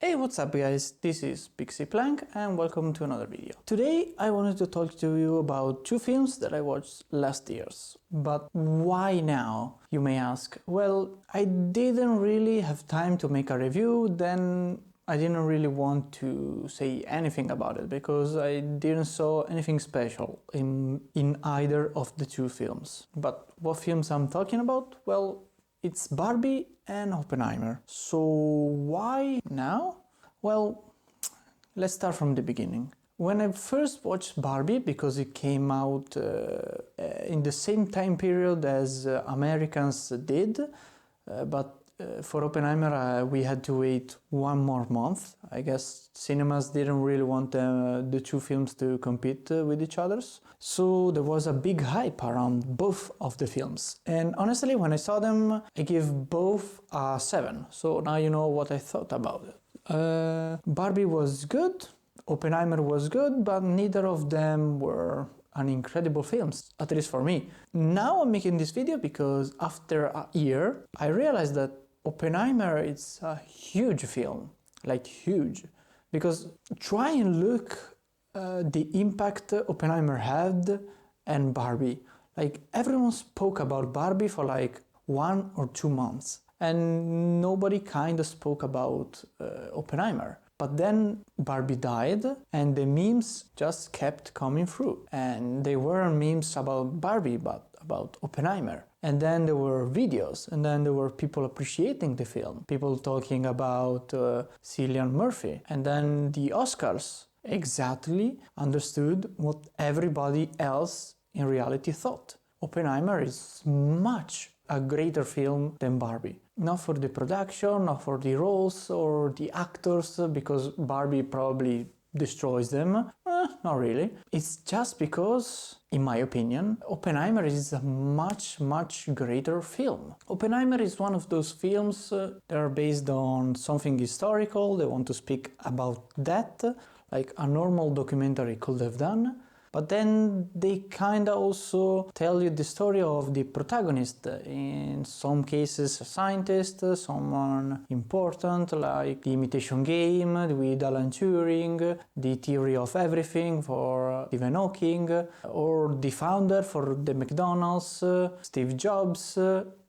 Hey, what's up guys, this is PixiePlank and welcome to another video. Today I wanted to talk to you about two films that I watched last year. But why now, you may ask? Well, I didn't really have time to make a review, then I didn't really want to say anything about it because I didn't saw anything special in either of the two films. But what films I'm talking about? Well, it's Barbie and Oppenheimer. So why now? Well, let's start from the beginning. When I first watched Barbie, because it came out in the same time period as Americans did, but for Oppenheimer we had to wait one more month. I guess cinemas didn't really want the two films to compete with each other. So there was a big hype around both of the films. And honestly, when I saw them, I gave both a 7. So now you know what I thought about it. Barbie was good, Oppenheimer was good, but neither of them were an incredible films, at least for me. Now I'm making this video because after a year, I realized that Oppenheimer is a huge film, like huge. Because try and look the impact Oppenheimer had and Barbie. Like everyone spoke about Barbie for like 1 or 2 months. And nobody kind of spoke about Oppenheimer. But then Barbie died and the memes just kept coming through. And they weren't memes about Barbie, but about Oppenheimer. And then there were videos, and then there were people appreciating the film. People talking about Cillian Murphy. And then the Oscars exactly understood what everybody else in reality thought. Oppenheimer is much a greater film than Barbie. Not for the production, not for the roles or the actors, because Barbie probably destroys them. Not really. It's just because, in my opinion, Oppenheimer is a much greater film. Oppenheimer is one of those films that are based on something historical. They want to speak about that, like a normal documentary could have done. But then they kinda also tell you the story of the protagonist, in some cases a scientist, someone important like The Imitation Game with Alan Turing, The Theory of Everything for Stephen Hawking, or the founder for the McDonald's, Steve Jobs,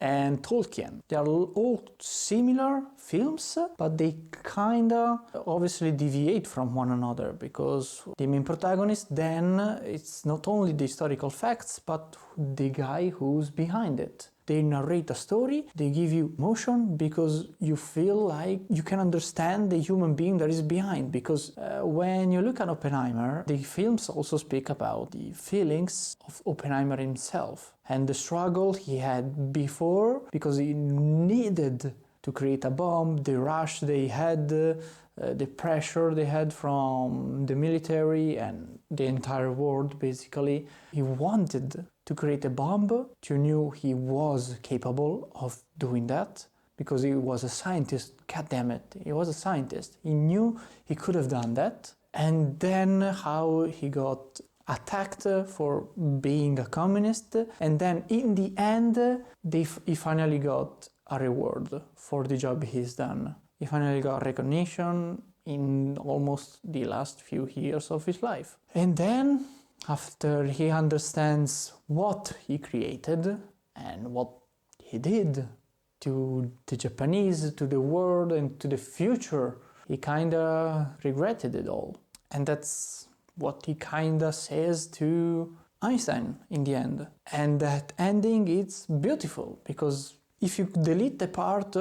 and Tolkien. They are all similar films, but they kinda obviously deviate from one another because the main protagonist then it's not only the historical facts but the guy who's behind it. They narrate a story, they give you emotion because you feel like you can understand the human being that is behind. Because when you look at Oppenheimer, the films also speak about the feelings of Oppenheimer himself and the struggle he had before because he needed to create a bomb, the rush they had, the pressure they had from the military and the entire world basically. He wanted to create a bomb. You knew he was capable of doing that because he was a scientist. God damn it, he was a scientist. He knew he could have done that. And then how he got attacked for being a communist, and then in the end he finally got a reward for the job he's done. He finally got recognition in almost the last few years of his life. And then after he understands what he created and what he did to the Japanese, to the world and to the future, he kinda regretted it all. And that's what he kinda says to Einstein in the end. And that ending is beautiful because if you delete the part,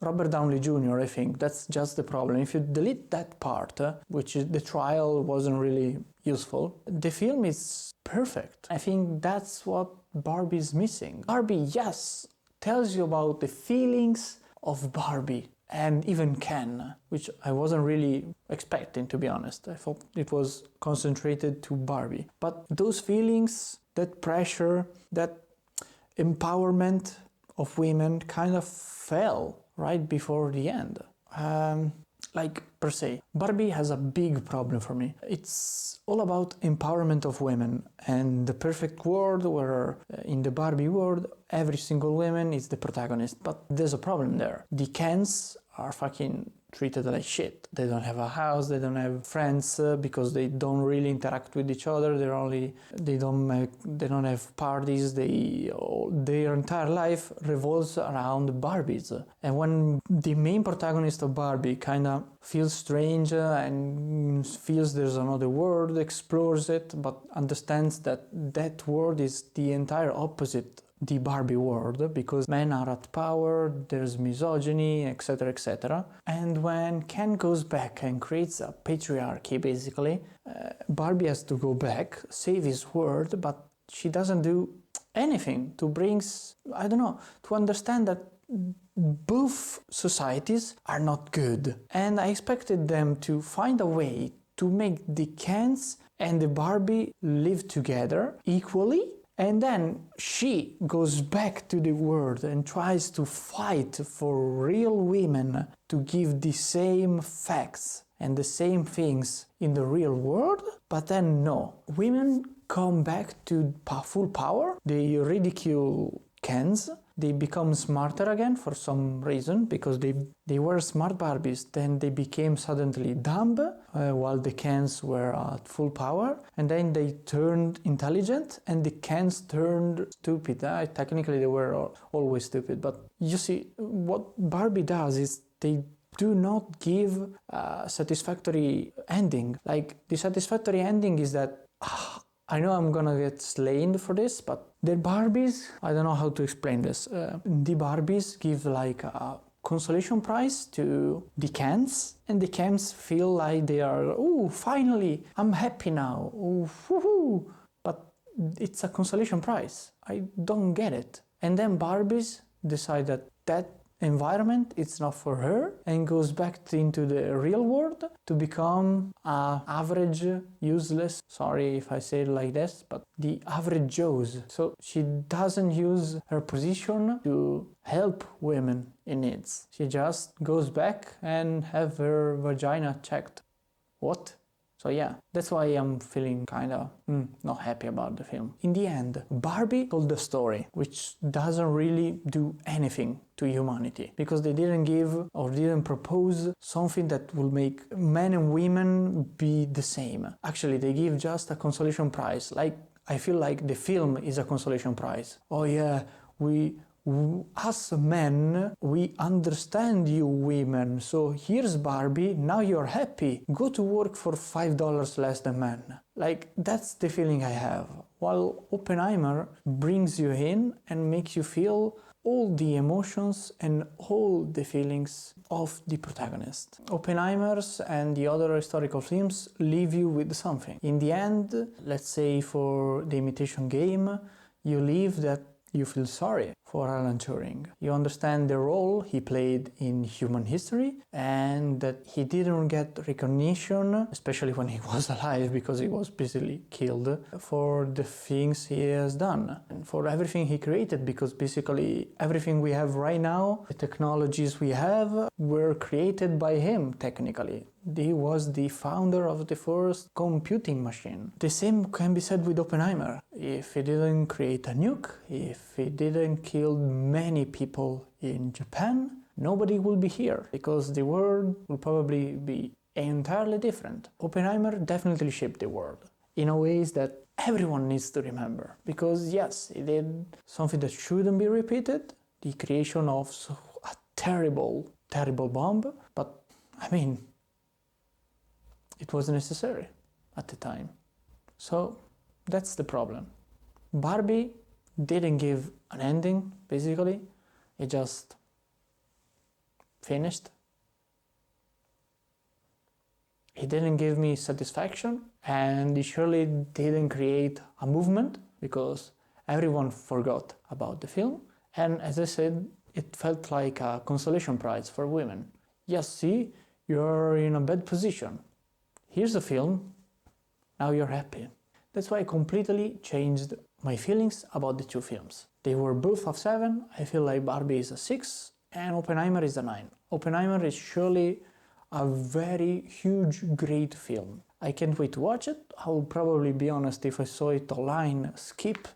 Robert Downey Jr., I think, that's just the problem. If you delete that part, which is the trial wasn't really useful, the film is perfect. I think that's what Barbie is missing. Barbie, yes, tells you about the feelings of Barbie and even Ken, which I wasn't really expecting, to be honest. I thought it was concentrated to Barbie. But those feelings, that pressure, that empowerment of women kind of fell right before the end. Like per se, Barbie has a big problem for me. It's all about empowerment of women and the perfect world where in the Barbie world every single woman is the protagonist, but there's a problem there. The Kens are fucking treated like shit. They don't have a house, they don't have friends because they don't really interact with each other. They don't have parties. Their entire life revolves around Barbies. And when the main protagonist of Barbie kind of feels strange and feels there's another world, explores it, but understands that that world is the entire opposite the Barbie world, because men are at power, there's misogyny, etc, etc. And when Ken goes back and creates a patriarchy, basically, Barbie has to go back, save his world, but she doesn't do anything to to understand that both societies are not good. And I expected them to find a way to make the Kens and the Barbie live together equally, and then she goes back to the world and tries to fight for real women to give the same facts and the same things in the real world. But then no, women come back to full power, they ridicule Kens, they become smarter again for some reason, because they were smart Barbies, then they became suddenly dumb, while the Kens were at full power, and then they turned intelligent, and the Kens turned stupid. Technically they were always stupid, but you see, what Barbie does is they do not give a satisfactory ending. Like, the satisfactory ending is that I know I'm gonna get slain for this, but the Barbies, I don't know how to explain this. The Barbies give like a consolation prize to the Kens, and the Kens feel like they are, oh, finally, I'm happy now, oh, woohoo! But it's a consolation prize. I don't get it. And then Barbies decide that environment it's not for her, and goes back into the real world to become average, useless, sorry if I say it like this, but the average Joes. So she doesn't use her position to help women in needs. She just goes back and have her vagina checked. What? So yeah, that's why I'm feeling kinda not happy about the film. In the end, Barbie told the story, which doesn't really do anything to humanity, because they didn't give or didn't propose something that will make men and women be the same. Actually, they give just a consolation prize. Like, I feel like the film is a consolation prize. Oh yeah, us men, we understand you women, so here's Barbie, now you're happy, go to work for $5 less than men. Like, that's the feeling I have. While Oppenheimer brings you in and makes you feel all the emotions and all the feelings of the protagonist. Oppenheimer's and the other historical films leave you with something. In the end, let's say for The Imitation Game, you leave that you feel sorry for Alan Turing. You understand the role he played in human history, and that he didn't get recognition, especially when he was alive, because he was basically killed, for the things he has done and for everything he created, because basically everything we have right now, the technologies we have, were created by him technically. He was the founder of the first computing machine. The same can be said with Oppenheimer. If he didn't create a nuke, if he didn't kill many people in Japan, nobody will be here, because the world will probably be entirely different. Oppenheimer definitely shaped the world in a ways that everyone needs to remember, because yes, he did something that shouldn't be repeated, the creation of a terrible, terrible bomb, but I mean, it was necessary at the time. So that's the problem. Barbie didn't give an ending, basically. It just finished. It didn't give me satisfaction, and it surely didn't create a movement, because everyone forgot about the film. And as I said, it felt like a consolation prize for women. Yes, see, you're in a bad position. Here's a film, now you're happy. That's why I completely changed my feelings about the two films. They were both of 7, I feel like Barbie is a 6, and Oppenheimer is a 9. Oppenheimer is surely a very huge, great film. I can't wait to watch it. I will probably, be honest, if I saw it online, skip,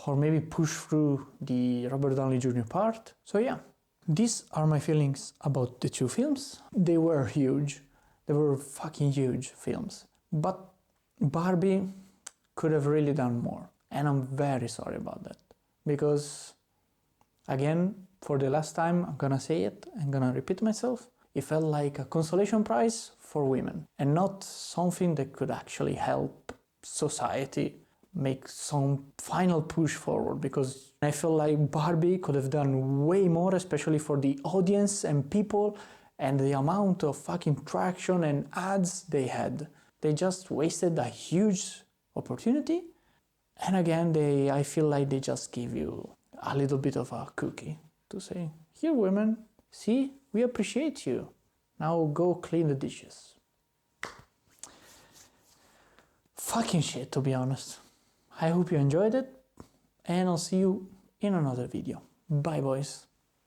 or maybe push through the Robert Downey Jr. part. So yeah, these are my feelings about the two films. They were huge. They were fucking huge films. But Barbie could have really done more. And I'm very sorry about that. Because, again, for the last time, I'm gonna say it, I'm gonna repeat myself. It felt like a consolation prize for women and not something that could actually help society make some final push forward, because I feel like Barbie could have done way more, especially for the audience and people and the amount of fucking traction and ads they had. They just wasted a huge opportunity, and again I feel like they just give you a little bit of a cookie to say, here women, see, we appreciate you, now go clean the dishes. Fucking shit, to be honest. I hope you enjoyed it, and I'll see you in another video. Bye, boys.